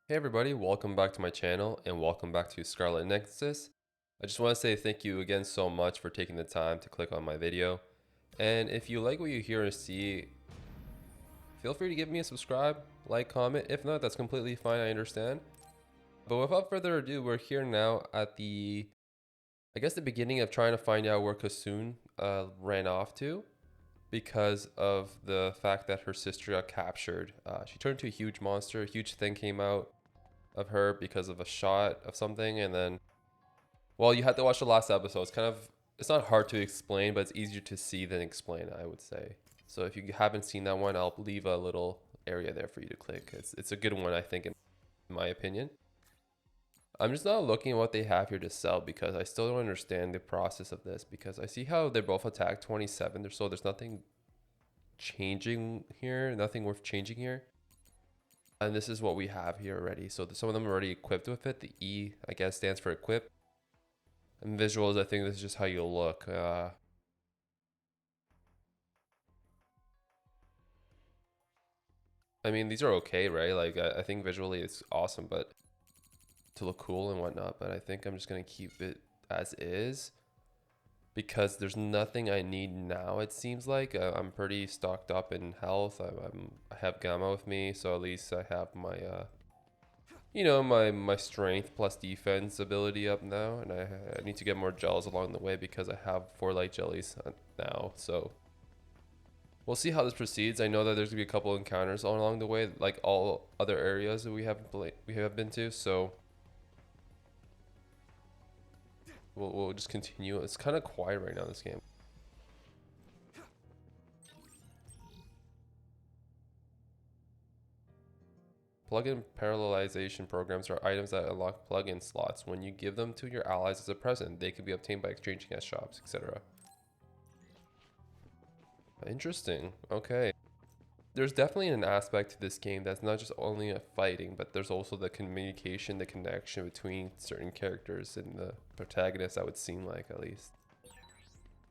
Hey everybody, welcome back to my channel and welcome back to Scarlet Nexus. I just want to say thank you again so much for taking the time to click on my video. And if you like what you hear or see, feel free to give me a subscribe, like, comment. If not, that's completely fine, I understand. But without further ado, we're here now at the beginning of trying to find out where Kasun ran off to because of the fact that her sister got captured. She turned into a huge monster, a huge thing came out of her because of a shot of something, and then, well, you had to watch the last episode. It's not hard to explain, but it's easier to see than explain, I would say. So if you haven't seen that one, I'll leave a little area there for you to click. It's a good one, I think, in my opinion. I'm just not looking at what they have here to sell because I still don't understand the process of this, because I see how they both attack 27, so there's nothing changing here, nothing worth changing here. And this is what we have here already. So some of them are already equipped with it. The E, I guess, stands for equip. And visuals, I think this is just how you look. I mean, these are okay, right? Like, I think visually it's awesome, but to look cool and whatnot. But I think I'm just going to keep it as is, because there's nothing I need now, it seems like. I'm pretty stocked up in health. I have Gamma with me, so at least I have my my strength plus defense ability up now, and I need to get more gels along the way because I have 4 light jellies now. So we'll see how this proceeds. I know that there's gonna be a couple encounters all along the way, like all other areas that we have been to. So we'll just continue. It's kind of quiet right now, this game. Plugin parallelization programs are items that unlock plugin slots. When you give them to your allies as a present, they can be obtained by exchanging at shops, etc. Interesting. Okay. There's definitely an aspect to this game that's not just only a fighting, but there's also the communication, the connection between certain characters and the protagonist, that would seem like, at least.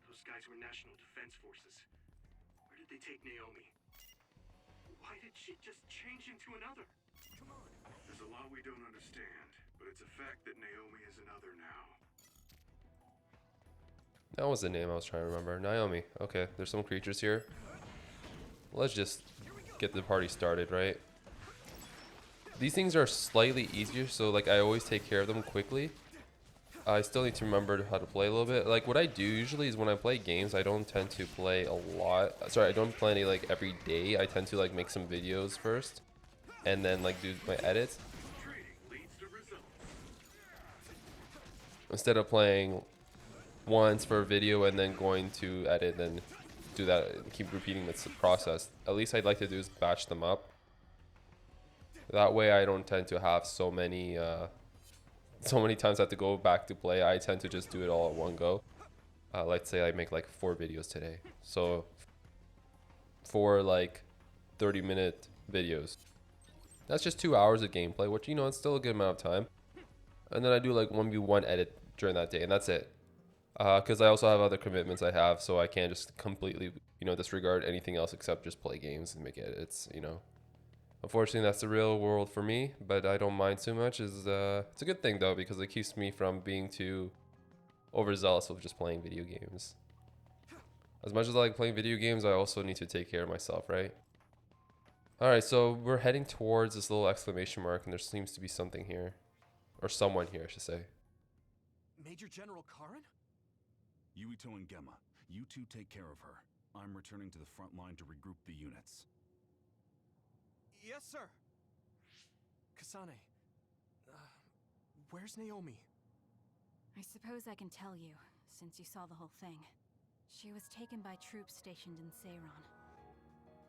Those guys were National Defense Forces. Where did they take Naomi? Why did she just change into another? Come on. There's a lot we don't understand, but it's a fact that Naomi is another now. That was the name I was trying to remember. Naomi. Okay, there's some creatures here. Let's just get the party started, right? These things are slightly easier, so like I always take care of them quickly. I still need to remember how to play a little bit. Like what I do usually is when I play games, I don't tend to play a lot. Sorry, I don't play any like every day. I tend to like make some videos first and then like do my edits. Instead of playing once for a video and then going to edit and do that and keep repeating this process. At least I'd like to do is batch them up. That way I don't tend to have so many times I have to go back to play. I tend to just do it all at one go. Let's say I make like 4 videos today, so 4 like 30-minute videos. That's just 2 hours of gameplay, which, you know, it's still a good amount of time. And then I do like 1v1 edit during that day, and that's it. Because I also have other commitments I have, so I can't just completely, you know, disregard anything else except just play games and make edits, you know. Unfortunately, that's the real world for me, but I don't mind too much. It's a good thing, though, because it keeps me from being too overzealous with just playing video games. As much as I like playing video games, I also need to take care of myself, right? Alright, so we're heading towards this little exclamation mark, and there seems to be something here. Or someone here, I should say. Major General Karin? Yuito and Gemma, you two take care of her. I'm returning to the front line to regroup the units. Yes, sir. Kasane, where's Naomi? I suppose I can tell you, since you saw the whole thing. She was taken by troops stationed in Seiran.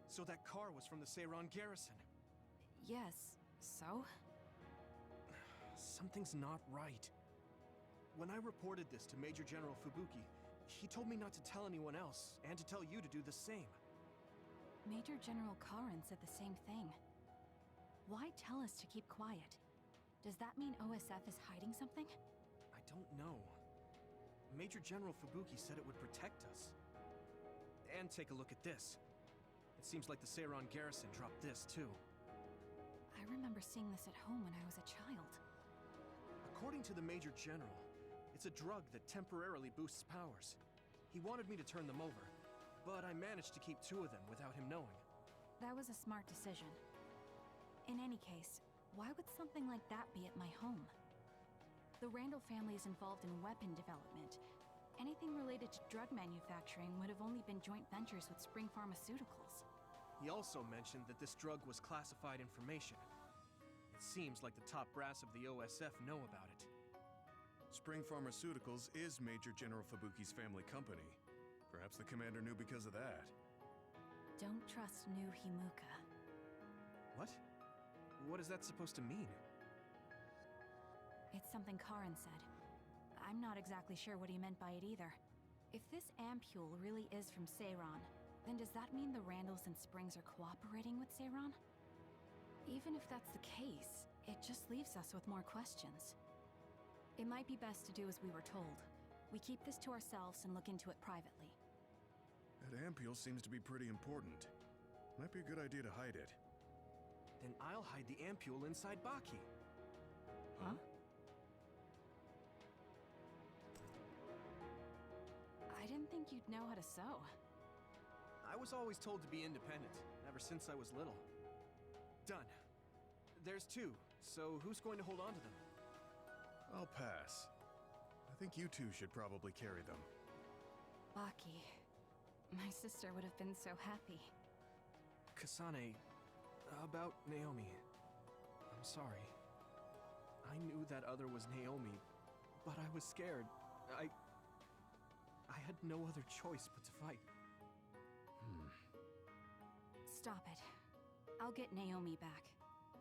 So that car was from the Seiran garrison. Yes, so? Something's not right. When I reported this to Major General Fubuki, he told me not to tell anyone else, and to tell you to do the same. Major General Karin said the same thing. Why tell us to keep quiet? Does that mean OSF is hiding something? I don't know. Major General Fubuki said it would protect us. And take a look at this. It seems like the Seiran garrison dropped this, too. I remember seeing this at home when I was a child. According to the Major General, it's a drug that temporarily boosts powers. He wanted me to turn them over, but I managed to keep 2 of them without him knowing. That was a smart decision. In any case, why would something like that be at my home? The Randall family is involved in weapon development. Anything related to drug manufacturing would have only been joint ventures with Spring Pharmaceuticals. He also mentioned that this drug was classified information. It seems like the top brass of the OSF know about it. Spring Pharmaceuticals is Major General Fubuki's family company. Perhaps the commander knew because of that. Don't trust new Himuka. What? What is that supposed to mean? It's something Karin said. I'm not exactly sure what he meant by it either. If this ampule really is from Seiran, then does that mean the Randalls and Springs are cooperating with Seiran? Even if that's the case, it just leaves us with more questions. It might be best to do as we were told. We keep this to ourselves and look into it privately. That ampule seems to be pretty important. Might be a good idea to hide it. Then I'll hide the ampule inside Baki. Huh? I didn't think you'd know how to sew. I was always told to be independent, ever since I was little. Done. There's 2, so who's going to hold on to them? I'll pass. I think you 2 should probably carry them. Baki. My sister would have been so happy. Kasane, about Naomi. I'm sorry. I knew that other was Naomi, but I was scared. I had no other choice but to fight. Stop it. I'll get Naomi back.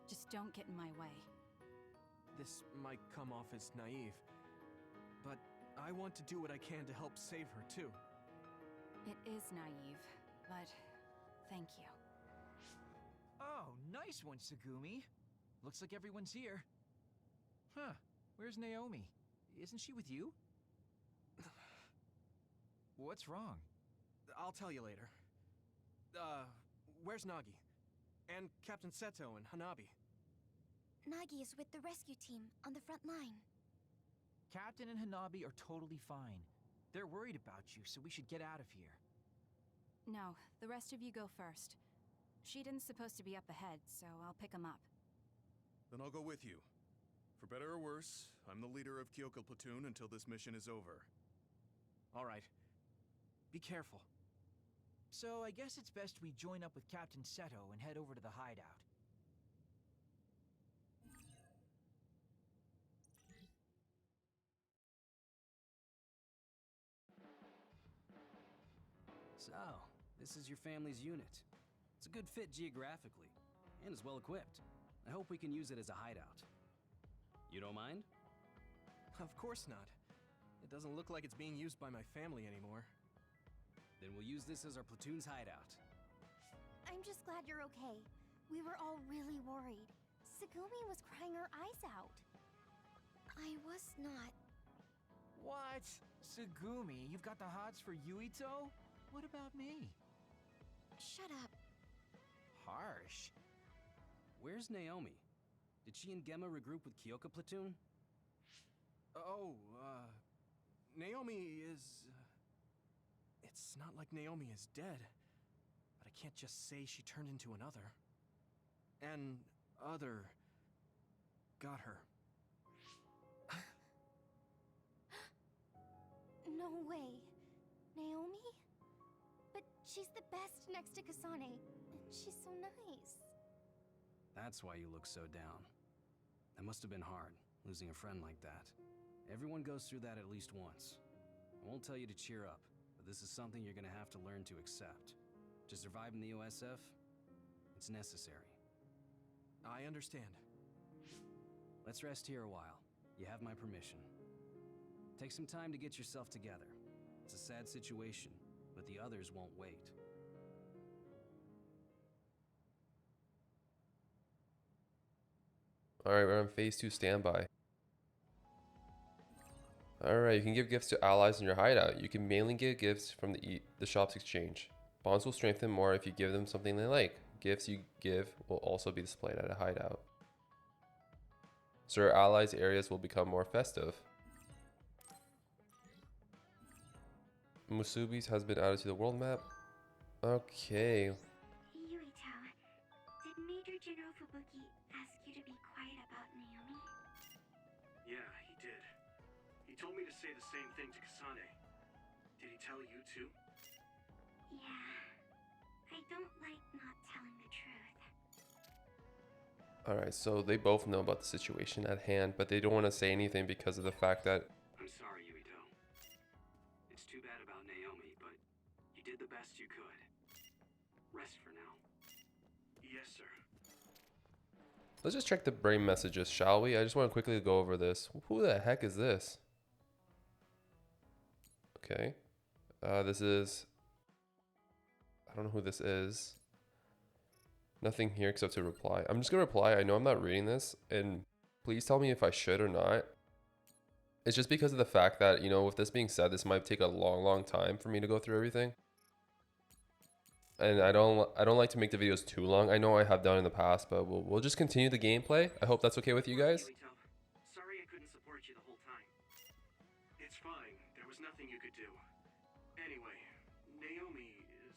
Just don't get in my way. This might come off as naive, but I want to do what I can to help save her too. It is naive, but thank you. Oh, nice one, Tsugumi. Looks like everyone's here. Huh, where's Naomi? Isn't she with you? What's wrong? I'll tell you later. Where's Nagi? And Captain Seto and Hanabi? Nagi is with the rescue team on the front line. Captain and Hanabi are totally fine. They're worried about you, so we should get out of here. No, the rest of you go first. Shiden's supposed to be up ahead, so I'll pick him up. Then I'll go with you. For better or worse, I'm the leader of Kyoko Platoon until this mission is over. All right. Be careful. So I guess it's best we join up with Captain Seto and head over to the hideout. So, this is your family's unit. It's a good fit geographically, and is well equipped. I hope we can use it as a hideout. You don't mind? Of course not. It doesn't look like it's being used by my family anymore. Then we'll use this as our platoon's hideout. I'm just glad you're okay. We were all really worried. Tsugumi was crying her eyes out. I was not. What? Tsugumi, you've got the hots for Yuito? What about me? Shut up. Harsh. Where's Naomi? Did she and Gemma regroup with Kyoko Platoon? Oh, Naomi is... It's not like Naomi is dead, but I can't just say she turned into another. And other got her. No way. Naomi? But she's the best next to Kasane. And she's so nice. That's why you look so down. That must have been hard, losing a friend like that. Everyone goes through that at least once. I won't tell you to cheer up, but this is something you're gonna have to learn to accept. To survive in the OSF, it's necessary. I understand. Let's rest here a while. You have my permission. Take some time to get yourself together. It's a sad situation, but the others won't wait. Alright, we're on phase 2 standby. Alright, you can give gifts to allies in your hideout. You can mainly get gifts from the shop's exchange. Bonds will strengthen more if you give them something they like. Gifts you give will also be displayed at a hideout. so our allies' areas will become more festive. Musubi's has been added to the world map. Okay. Yuito, did Major General Fubuki ask you to be quiet about Naomi? Yeah, he did. He told me to say the same thing to Kasane. Did he tell you too? Yeah. I don't like not telling the truth. Alright, so they both know about the situation at hand, but they don't want to say anything because of the fact that... I'm sorry, Yuito. It's too bad about Naomi, but you did the best you could. Rest for now. Yes, sir. Let's just check the brain messages, shall we? I just want to quickly go over this. Who the heck is this? Okay. This is... I don't know who this is. Nothing here except to reply. I'm just going to reply. I know I'm not reading this, and please tell me if I should or not. It's just because of the fact that, you know, with this being said, this might take a long time for me to go through everything. And I don't like to make the videos too long. I know I have done in the past, but we'll just continue the gameplay. I hope that's okay with you guys. Yuito, sorry I couldn't support you the whole time. It's fine. There was nothing you could do. Anyway, Naomi is...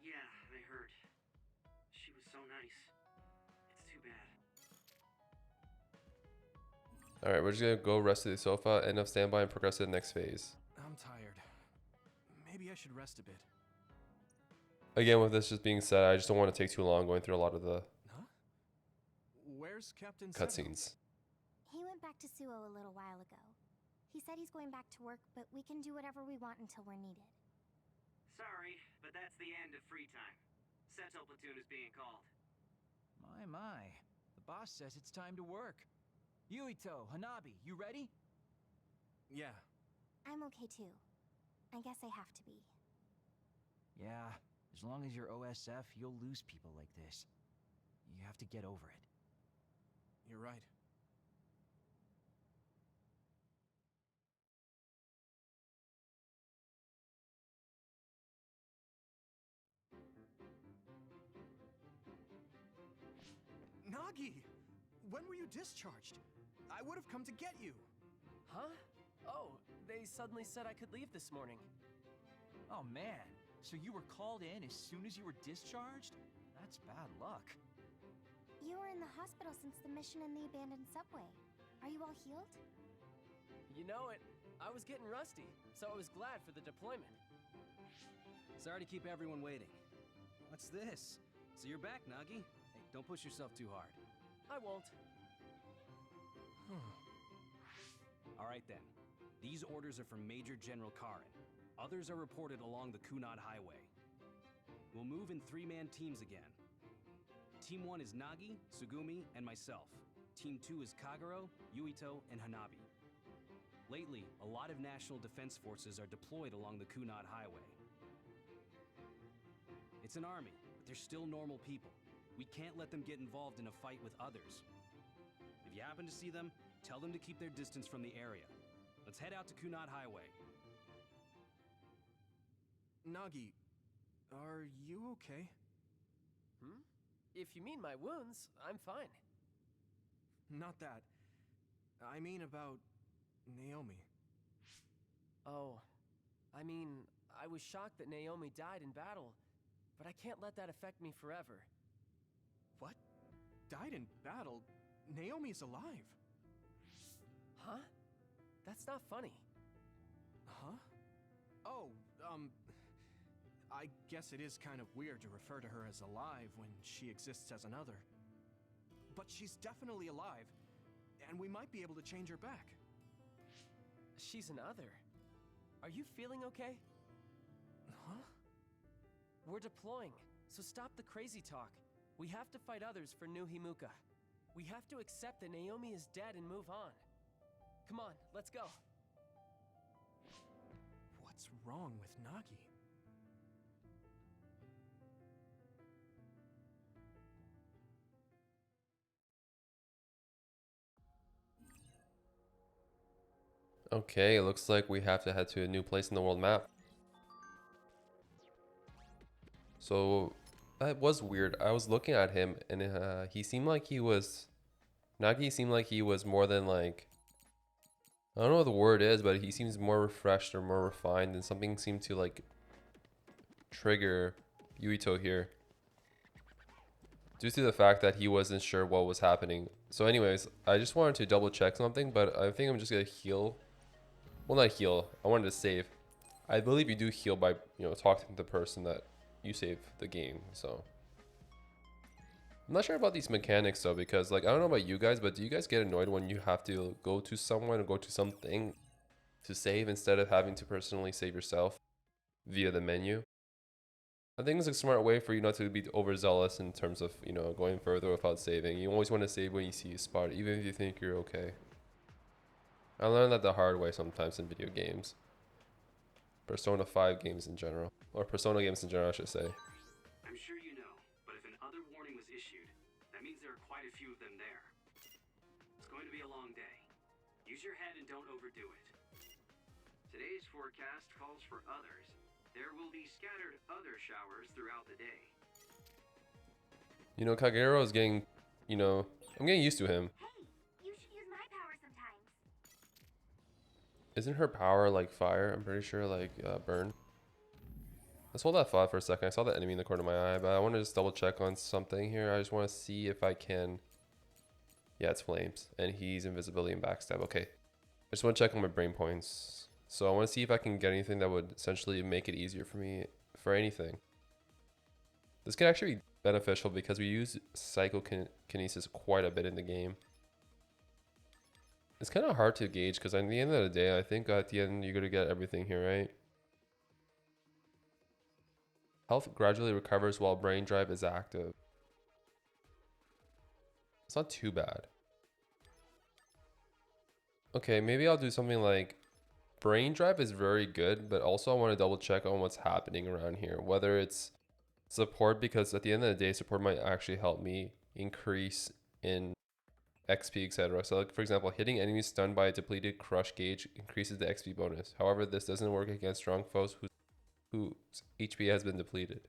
Yeah, I heard. She was so nice. It's too bad. Alright, we're just going to go rest to the sofa, end of standby, and progress to the next phase. I'm tired. Maybe I should rest a bit. Again, with this just being said, I just don't want to take too long going through a lot of the Huh? Where's Captain Seven? cutscenes. He went back to Suo a little while ago. He said he's going back to work, but we can do whatever we want until we're needed. Sorry, but that's the end of free time. Sentinel platoon is being called. My. The boss says it's time to work. Yuito, Hanabi, you ready? Yeah. I'm okay too. I guess I have to be. Yeah, as long as you're OSF, you'll lose people like this. You have to get over it. You're right. Nagi! When were you discharged? I would have come to get you. Huh? Oh, they suddenly said I could leave this morning. Oh man, so you were called in as soon as you were discharged? That's bad luck. You were in the hospital since the mission in the abandoned subway. Are you all healed? You know it. I was getting rusty, so I was glad for the deployment. Sorry to keep everyone waiting. What's this? So you're back, Nagi? Hey, don't push yourself too hard. I won't. All right then. These orders are from Major General Karin. Others are reported along the Kunad Highway. We'll move in 3-man teams again. Team 1 is Nagi, Sugumi, and myself. Team 2 is Kagero, Yuito, and Hanabi. Lately, a lot of national defense forces are deployed along the Kunad Highway. It's an army, but they're still normal people. We can't let them get involved in a fight with others. If you happen to see them, tell them to keep their distance from the area. Let's head out to Kunad Highway. Nagi, are you okay? If you mean my wounds, I'm fine. Not that. I mean about Naomi. Oh, I mean, I was shocked that Naomi died in battle, but I can't let that affect me forever. What? Died in battle? Naomi's alive. Huh? That's not funny. Huh? Oh, I guess it is kind of weird to refer to her as alive when she exists as another. But she's definitely alive, and we might be able to change her back. She's an other. Are you feeling okay? Huh? We're deploying, so stop the crazy talk. We have to fight others for New Himuka. We have to accept that Naomi is dead and move on. Come on, let's go. What's wrong with Nagi? Okay, it looks like we have to head to a new place in the world map. So that was weird. I was looking at him and he seemed like he was Nagi seemed like he was more than like, I don't know what the word is, but he seems more refreshed or more refined, and something seemed to like trigger Yuito here due to the fact that he wasn't sure what was happening. So anyways, I just wanted to double check something, but I think I'm just gonna heal. Well, not heal, I wanted to save. I believe you do heal by, you know, talking to the person that you save the game. So I'm not sure about these mechanics though, because like, I don't know about you guys, but do you guys get annoyed when you have to go to someone or go to something to save instead of having to personally save yourself via the menu? I think it's a smart way for you not to be overzealous in terms of, you know, going further without saving. You always want to save when you see a spot, even if you think you're okay. I learned that the hard way sometimes in video games. Persona 5 games in general. Or Persona games in general, I should say. I'm sure you know, but if an other warning was issued, that means there are quite a few of them there. It's going to be a long day. Use your head and don't overdo it. Today's forecast calls for others. There will be scattered other showers throughout the day. You know, Kagero is getting, you know, I'm getting used to him. Hey, you should use my power sometimes. Isn't her power like fire? I'm pretty sure like burn. Let's hold that thought for a second. I saw the enemy in the corner of my eye, but I want to just double check on something here. I just want to see if I can. Yeah, it's flames, and he's invisibility and backstab. Okay, I just want to check on my brain points. So I want to see if I can get anything that would essentially make it easier for me for anything. This could actually be beneficial because we use psychokinesis quite a bit in the game. It's kind of hard to gauge because at the end of the day, I think at the end you're going to get everything here, right? Health gradually recovers while brain drive is active. It's not too bad. Okay, maybe I'll do something like brain drive is very good, but also I want to double check on what's happening around here. Whether it's support, because at the end of the day, support might actually help me increase in XP, etc. So like, for example, hitting enemies stunned by a depleted crush gauge increases the XP bonus. However, this doesn't work against strong foes whose HP has been depleted.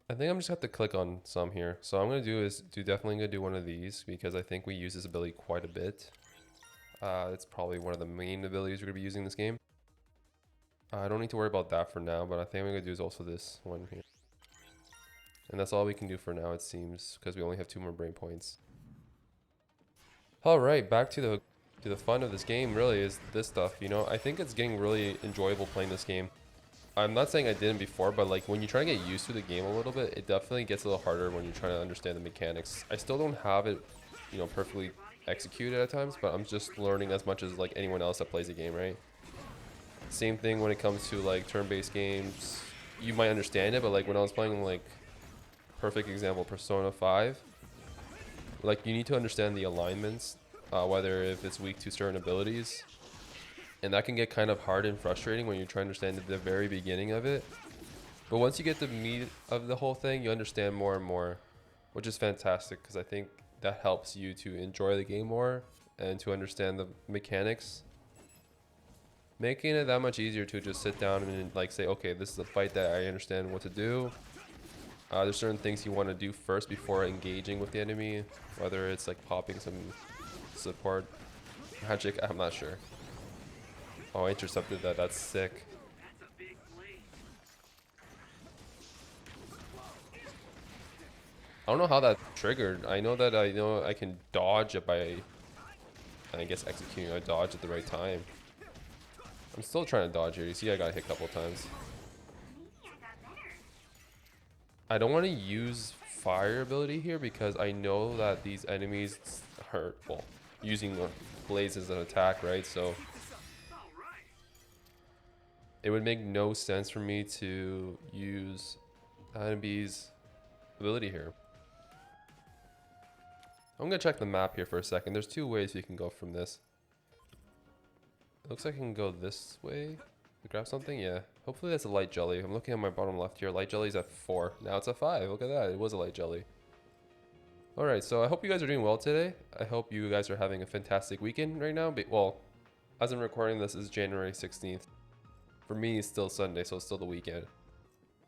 I think I'm just have to click on some here. So I'm gonna do is definitely gonna do one of these because I think we use this ability quite a bit. It's probably one of the main abilities we're gonna be using this game. I don't need to worry about that for now, but I think I'm gonna do is also this one here. And that's all we can do for now, it seems, because we only have 2 more brain points. All right, back to the fun of this game. Really is this stuff. You know, I think it's getting really enjoyable playing this game. I'm not saying I didn't before, but like when you try to get used to the game a little bit, it definitely gets a little harder when you're trying to understand the mechanics. I still don't have it, you know, perfectly executed at times, but I'm just learning as much as like anyone else that plays the game, right? Same thing when it comes to like turn-based games. You might understand it, but like when I was playing, like, perfect example, Persona 5, like you need to understand the alignments, whether if it's weak to certain abilities. And that can get kind of hard and frustrating when you're trying to understand at the very beginning of it. But once you get the meat of the whole thing, you understand more and more, which is fantastic because I think that helps you to enjoy the game more and to understand the mechanics, making it that much easier to just sit down and like say, okay, this is a fight that I understand what to do. There's certain things you want to do first before engaging with the enemy, whether it's like popping some support magic, I'm not sure. Oh, I intercepted that. That's sick. That's a big blade. I don't know how that triggered. I know that I can dodge it by, I guess, executing a dodge at the right time. I'm still trying to dodge here. You see, I got hit a couple times. I don't want to use fire ability here because I know that these enemies hurt. Well, using blades as an attack, right? So it would make no sense for me to use Hanabi's ability here. I'm gonna check the map here for a second. There's 2 ways you can go from this. It looks like I can go this way to grab something. Yeah, hopefully that's a light jelly. I'm looking at my bottom left here. Light jelly's at 4. Now it's at 5. Look at that. It was a light jelly. Alright, so I hope you guys are doing well today. I hope you guys are having a fantastic weekend right now. Well, as I'm recording this is January 16th. For me, it's still Sunday, so it's still the weekend.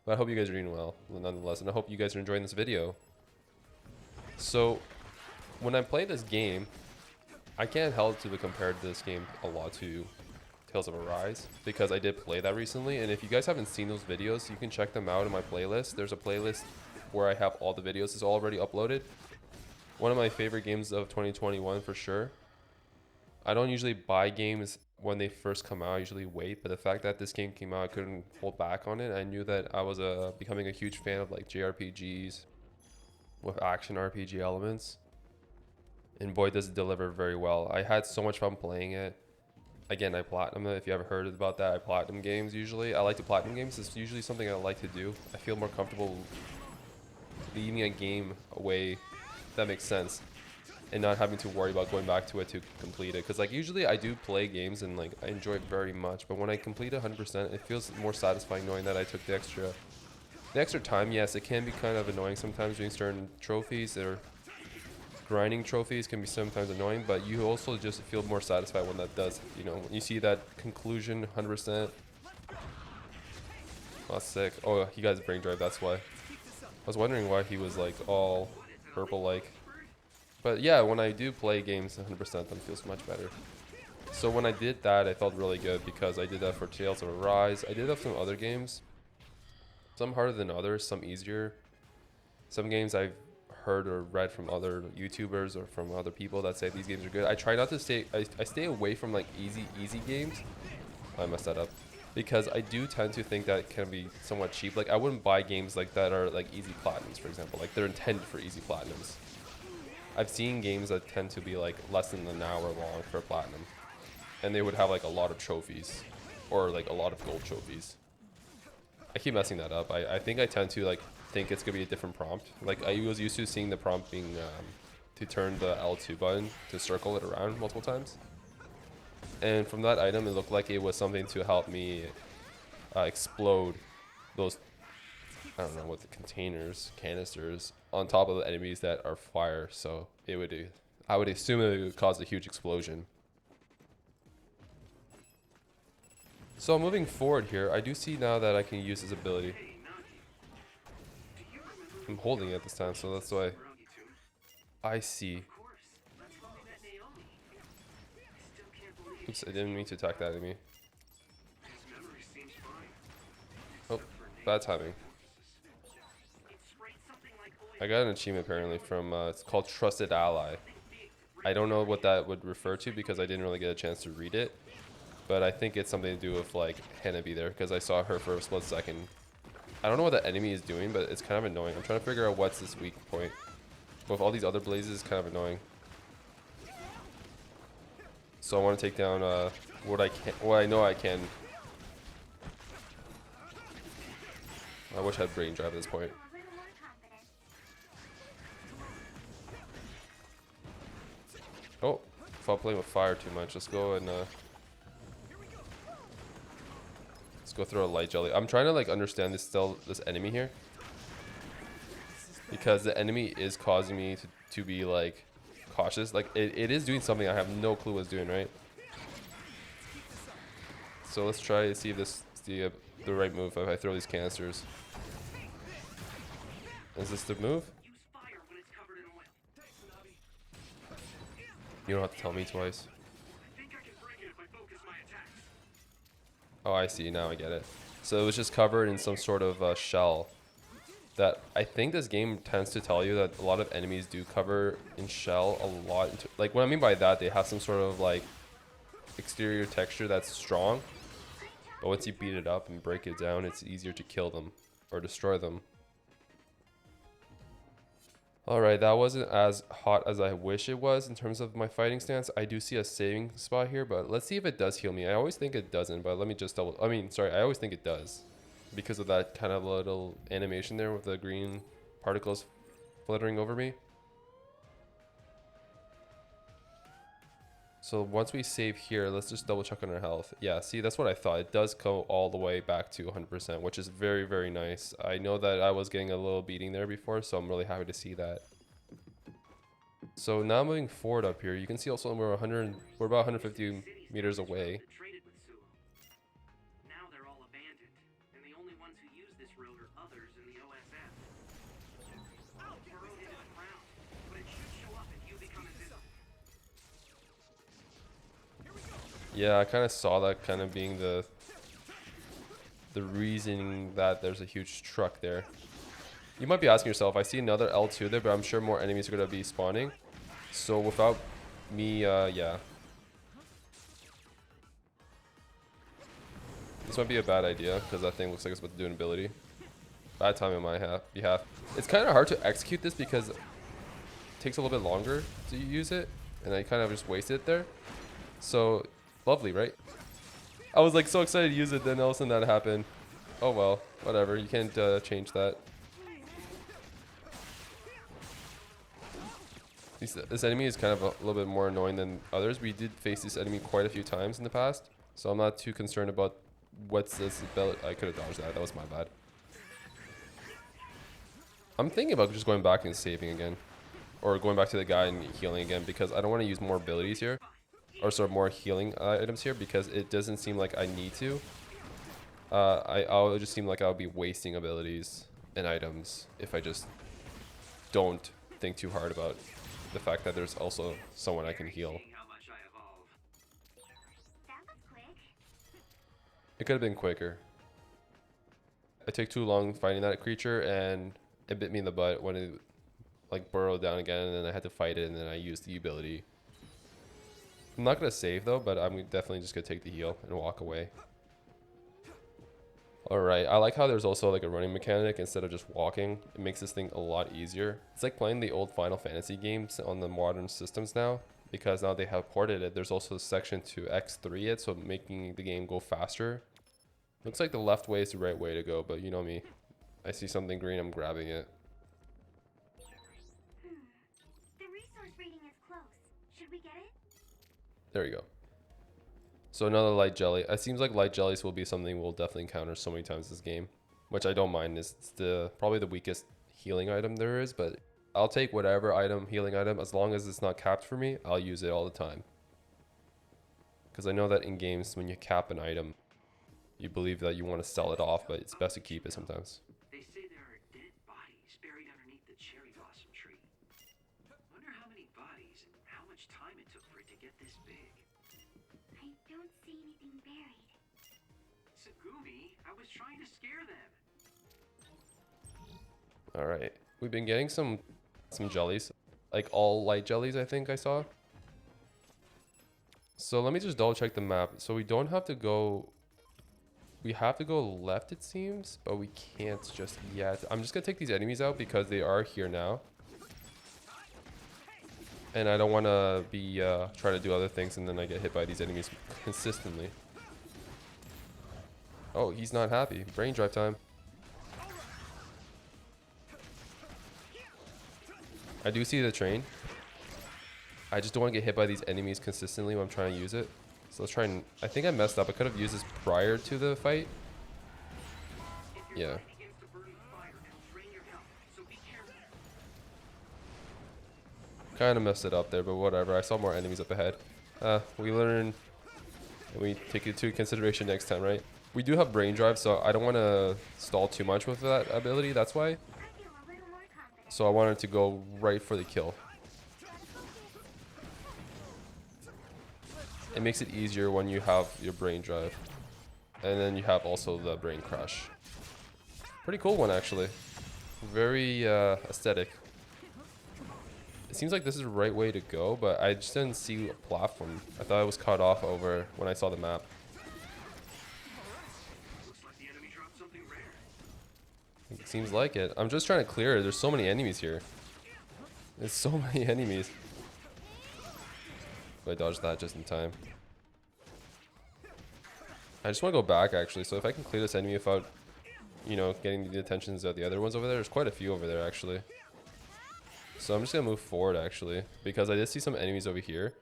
But I hope you guys are doing well, nonetheless. And I hope you guys are enjoying this video. So when I play this game, I can't help to compare this game a lot to Tales of Arise because I did play that recently. And if you guys haven't seen those videos, you can check them out in my playlist. There's a playlist where I have all the videos. It's already uploaded. One of my favorite games of 2021 for sure. I don't usually buy games when they first come out. I usually wait, but the fact that this game came out, I couldn't hold back on it. I knew that I was becoming a huge fan of like JRPGs with action RPG elements, and boy, does it deliver very well. I had so much fun playing it. Again, I platinum it. If you ever heard about that, I platinum games usually. I like to platinum games. It's usually something I like to do. I feel more comfortable leaving a game away, if that makes sense, and not having to worry about going back to it to complete it. Because like usually I do play games and like I enjoy it very much, but when I complete 100%, it feels more satisfying knowing that I took the extra time. Yes, it can be kind of annoying sometimes doing certain trophies, or grinding trophies can be sometimes annoying, but you also just feel more satisfied when that does, you know, when you see that conclusion 100%. Oh, sick. Oh, he got his brain drive, that's why. I was wondering why he was like all purple like. But yeah, when I do play games 100%, then it feels much better. So when I did that, I felt really good because I did that for Tales of Arise. I did have some other games. Some harder than others, some easier. Some games I've heard or read from other YouTubers or from other people that say these games are good. I try not to stay, I stay away from like easy games. Oh, I messed that up. Because I do tend to think that can be somewhat cheap. Like I wouldn't buy games like that are like easy platinums, for example. Like they're intended for easy platinums. I've seen games that tend to be like less than an hour long for platinum, and they would have like a lot of trophies or like a lot of gold trophies. I keep messing that up. I think I tend to like think it's gonna be a different prompt. Like I was used to seeing the prompt being to turn the L2 button to circle it around multiple times, and from that item it looked like it was something to help me explode those, I don't know what the canisters on top of the enemies that are fire. So it would do, I would assume it would cause a huge explosion. So moving forward here, I do see now that I can use this ability. I'm holding it this time, so that's why. I see. Oops, I didn't mean to attack that enemy. Oh, bad timing. I got an achievement apparently from, it's called Trusted Ally. I don't know what that would refer to because I didn't really get a chance to read it. But I think it's something to do with like Hanabi there because I saw her for a split second. I don't know what the enemy is doing, but it's kind of annoying. I'm trying to figure out what's this weak point. With all these other blazes, it's kind of annoying. So I want to take down what I know I can. I wish I had brain drive at this point. Oh, if I'm playing with fire too much, let's go and let's go throw a light jelly. I'm trying to like understand this enemy here, because the enemy is causing me to be like cautious. Like it is doing something I have no clue what it's doing, right? So let's try to see if this is the right move if I throw these canisters. Is this the move? You don't have to tell me twice. Oh, I see. Now I get it. So it was just covered in some sort of shell. That I think this game tends to tell you that a lot of enemies do cover in shell a lot. Like what I mean by that, they have some sort of like exterior texture that's strong. But once you beat it up and break it down, it's easier to kill them or destroy them. Alright, that wasn't as hot as I wish it was in terms of my fighting stance. I do see a saving spot here, but let's see if it does heal me. I always think it doesn't, but let me just double... I always think it does. Because of that kind of little animation there with the green particles fluttering over me. So once we save here, let's just double check on our health. Yeah, see, that's what I thought. It does go all the way back to 100%, which is very, very nice. I know that I was getting a little beating there before, so I'm really happy to see that. So now moving forward up here, you can see also we're about 150 meters away. Now they're all abandoned, and the only ones who use this road are others in the OSF. Burrowed into the ground, but Yeah, I kind of saw that kind of being the reason that there's a huge truck there. You might be asking yourself, I see another L2 there, but I'm sure more enemies are going to be spawning. So without me, yeah. This might be a bad idea because that thing looks like it's about to do an ability. Bad time on my behalf. It's kind of hard to execute this because it takes a little bit longer to use it, and I kind of just wasted it there. So lovely, right? I was like so excited to use it, then all of a sudden that happened. Oh well, whatever. You can't change that. This enemy is kind of a little bit more annoying than others. We did face this enemy quite a few times in the past, so I'm not too concerned about what's this ability. I could have dodged that. That was my bad. I'm thinking about just going back and saving again, or going back to the guy and healing again, because I don't want to use more abilities here, or sort of more healing items here, because it doesn't seem like I need to. I'll just seem like I'll be wasting abilities and items if I just don't think too hard about the fact that there's also someone I can heal. It could have been quicker. I took too long fighting that creature and it bit me in the butt when it like burrowed down again, and then I had to fight it, and then I used the ability. I'm not gonna save though, but I'm definitely just gonna take the heal and walk away. Alright, I like how there's also like a running mechanic instead of just walking. It makes this thing a lot easier. It's like playing the old Final Fantasy games on the modern systems now, because now they have ported it. There's also a section to X3 it, so making the game go faster. Looks like the left way is the right way to go, but you know me. I see something green, I'm grabbing it. The resource reading is close. Should we get it? There you go. So another light jelly. It seems like light jellies will be something we'll definitely encounter so many times this game, which I don't mind. It's probably the weakest healing item there is, but I'll take whatever healing item, as long as it's not capped for me. I'll use it all the time. Because I know that in games, when you cap an item, you believe that you want to sell it off, but it's best to keep it sometimes. They say there are dead bodies buried underneath the cherry blossom tree. Wonder how many bodies and how much time it took for it to get this big. I don't see anything buried. Sagumi, I was trying to scare them. Alright. We've been getting some jellies. Like all light jellies, I think I saw. So let me just double check the map. So we don't have to go... We have to go left, it seems, but we can't just yet. I'm just gonna take these enemies out because they are here now, and I don't want to be try to do other things and then I get hit by these enemies consistently. Oh, he's not happy. Brain drive time. I do see the train. I just don't want to get hit by these enemies consistently when I'm trying to use it. So let's try and... I think I messed up. I could have used this prior to the fight. Yeah. Kind of messed it up there, but whatever. I saw more enemies up ahead. We learn... And we take it into consideration next time, right? We do have brain drive, so I don't want to stall too much with that ability. That's why. So I wanted to go right for the kill. It makes it easier when you have your brain drive. And then you have also the brain crush. Pretty cool one, actually. Very aesthetic. It seems like this is the right way to go, but I just didn't see a platform. I thought it was cut off over when I saw the map. It seems like it. I'm just trying to clear it. There's so many enemies here. There's so many enemies. I dodged that just in time. I just want to go back, actually. So if I can clear this enemy without, you know, getting the attentions of the other ones over there. There's quite a few over there, actually. So I'm just going to move forward, actually. Because I did see some enemies over here.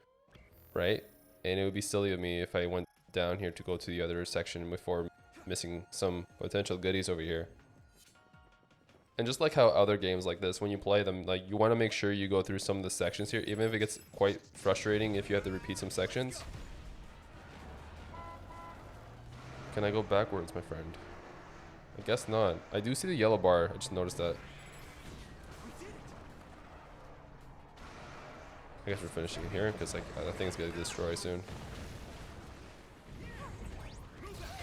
Right? And it would be silly of me if I went down here to go to the other section before missing some potential goodies over here. And just like how other games like this, when you play them, like you want to make sure you go through some of the sections here, even if it gets quite frustrating if you have to repeat some sections. Can I go backwards, my friend? I guess not. I do see the yellow bar. I just noticed that. I guess we're finishing here because like that thing's gonna destroy soon.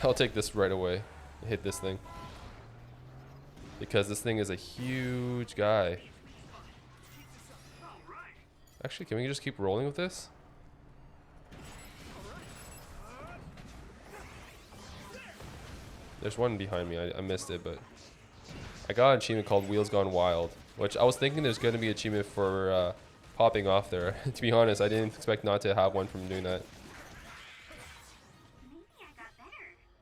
I'll take this right away and hit this thing. Because this thing is a huge guy. Actually, can we just keep rolling with this? There's one behind me. I missed it, but I got an achievement called Wheels Gone Wild, which I was thinking there's going to be an achievement for popping off there. To be honest, I didn't expect not to have one from doing that.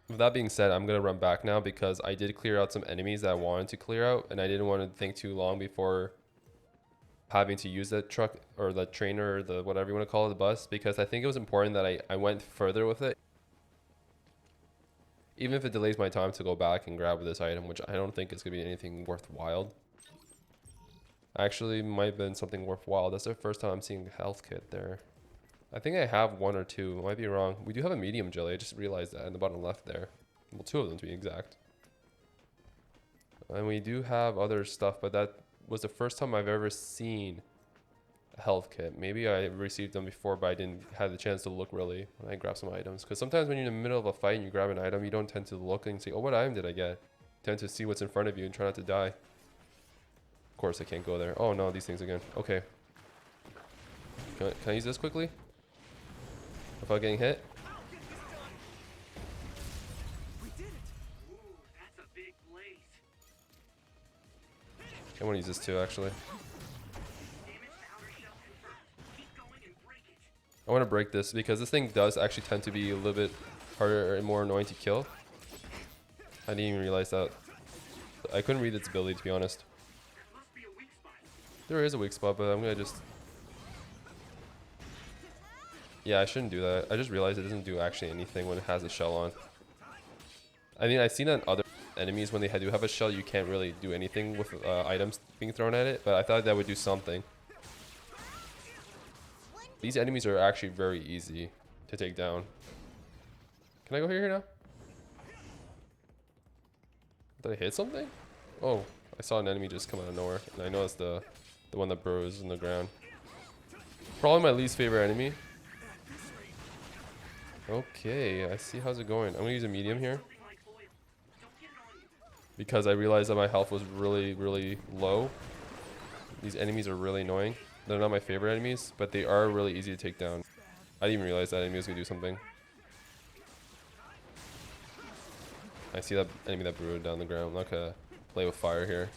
With that being said, I'm going to run back now because I did clear out some enemies that I wanted to clear out, and I didn't want to think too long before having to use that truck or the trainer or the whatever you want to call it, the bus, because I think it was important that I went further with it. Even if it delays my time to go back and grab this item, which I don't think is going to be anything worthwhile. Actually, might have been something worthwhile. That's the first time I'm seeing a health kit there. I think I have one or two. I might be wrong. We do have a medium jelly. I just realized that in the bottom left there. Well, two of them to be exact. And we do have other stuff, but that was the first time I've ever seen a health kit. Maybe I received them before, but I didn't have the chance to look really when I grab some items. Because sometimes when you're in the middle of a fight and you grab an item, you don't tend to look and say, oh, what item did I get? You tend to see what's in front of you and try not to die. Of course, I can't go there. Oh, no, these things again. Okay. Can I use this quickly? Without getting hit? I want to use this too, actually. I want to break this because this thing does actually tend to be a little bit harder and more annoying to kill. I didn't even realize that. I couldn't read its ability, to be honest. There is a weak spot, but I'm going to just... Yeah, I shouldn't do that. I just realized it doesn't do actually anything when it has a shell on. I mean, I've seen on other enemies when they do have a shell, you can't really do anything with items being thrown at it, but I thought that would do something. These enemies are actually very easy to take down. Can I go here now? Did I hit something? Oh, I saw an enemy just come out of nowhere, and I know it's the one that burrows in the ground. Probably my least favorite enemy. Okay, I see how's it going. I'm gonna use a medium here because I realized that my health was really, really low. These enemies are really annoying. They're not my favorite enemies, but they are really easy to take down. I didn't even realize that enemy was gonna do something. I see that enemy that burrowed down the ground. I'm not gonna play with fire here.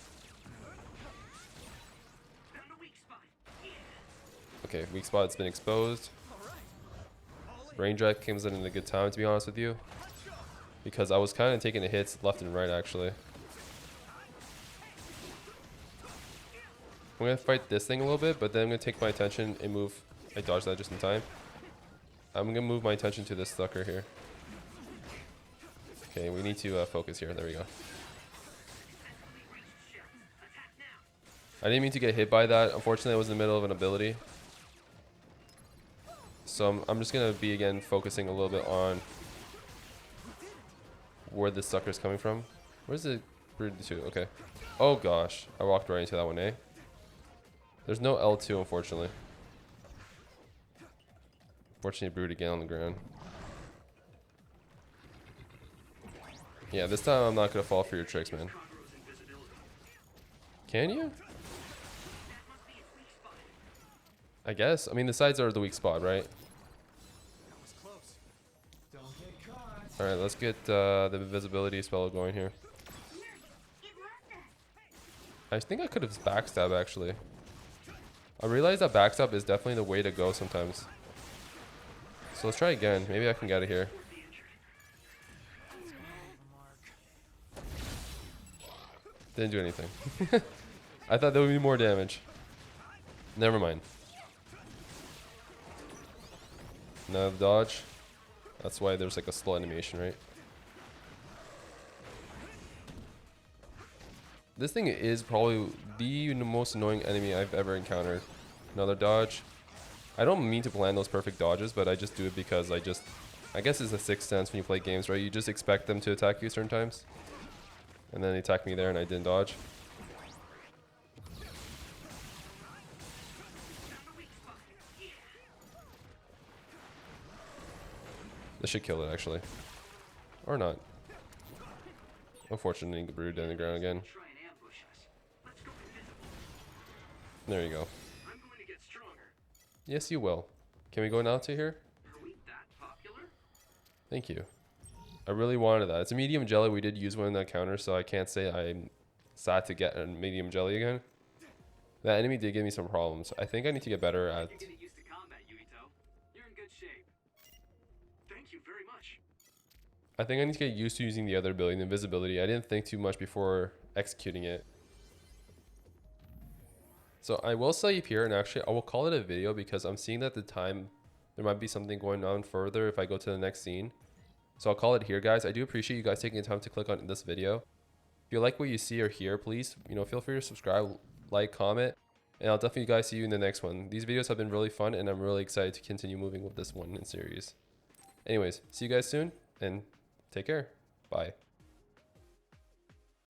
Okay, weak spot's been exposed. Rain Drive comes in a good time, to be honest with you, because I was kind of taking the hits left and right, actually. I'm going to fight this thing a little bit, but then I'm going to take my attention and move. I dodged that just in time. I'm going to move my attention to this sucker here. Okay, we need to focus here. There we go. I didn't mean to get hit by that. Unfortunately, I was in the middle of an ability. So I'm just going to be, again, focusing a little bit on where this sucker is coming from. Where's the Brood 2? Okay. Oh, gosh. I walked right into that one, eh? There's no L2, unfortunately. Fortunately, Brood again on the ground. Yeah, this time I'm not going to fall for your tricks, man. Can you? I guess. I mean, the sides are the weak spot, right? Alright, let's get the invisibility spell going here. I think I could have backstabbed, actually. I realized that backstab is definitely the way to go sometimes. So let's try again. Maybe I can get it here. Didn't do anything. I thought there would be more damage. Never mind. Now the dodge. That's why there's like a slow animation, right? This thing is probably the most annoying enemy I've ever encountered. Another dodge. I don't mean to plan those perfect dodges, but I just do it because I guess it's a sixth sense when you play games, right? You just expect them to attack you certain times. And then they attacked me there and I didn't dodge. This should kill it, actually. Or not. Unfortunately, Brood down the ground again. Try and ambush us. Let's go invisible. There you go. I'm going to get stronger. Yes, you will. Can we go now to here? Are we that popular? Thank you. I really wanted that. It's a medium jelly. We did use one in that counter, so I can't say I'm sad to get a medium jelly again. That enemy did give me some problems. I think I need to get better at... You're getting used to combat, Yuito. You're in good shape. Thank you very much. I think I need to get used to using the other ability, the invisibility. I didn't think too much before executing it. So I will save here, and actually I will call it a video because I'm seeing that the time there might be something going on further if I go to the next scene. So I'll call it here, guys. I do appreciate you guys taking the time to click on this video. If you like what you see or hear, please, feel free to subscribe, like, comment, and I'll definitely guys see you in the next one. These videos have been really fun, and I'm really excited to continue moving with this one in series. Anyways, see you guys soon, and take care. Bye.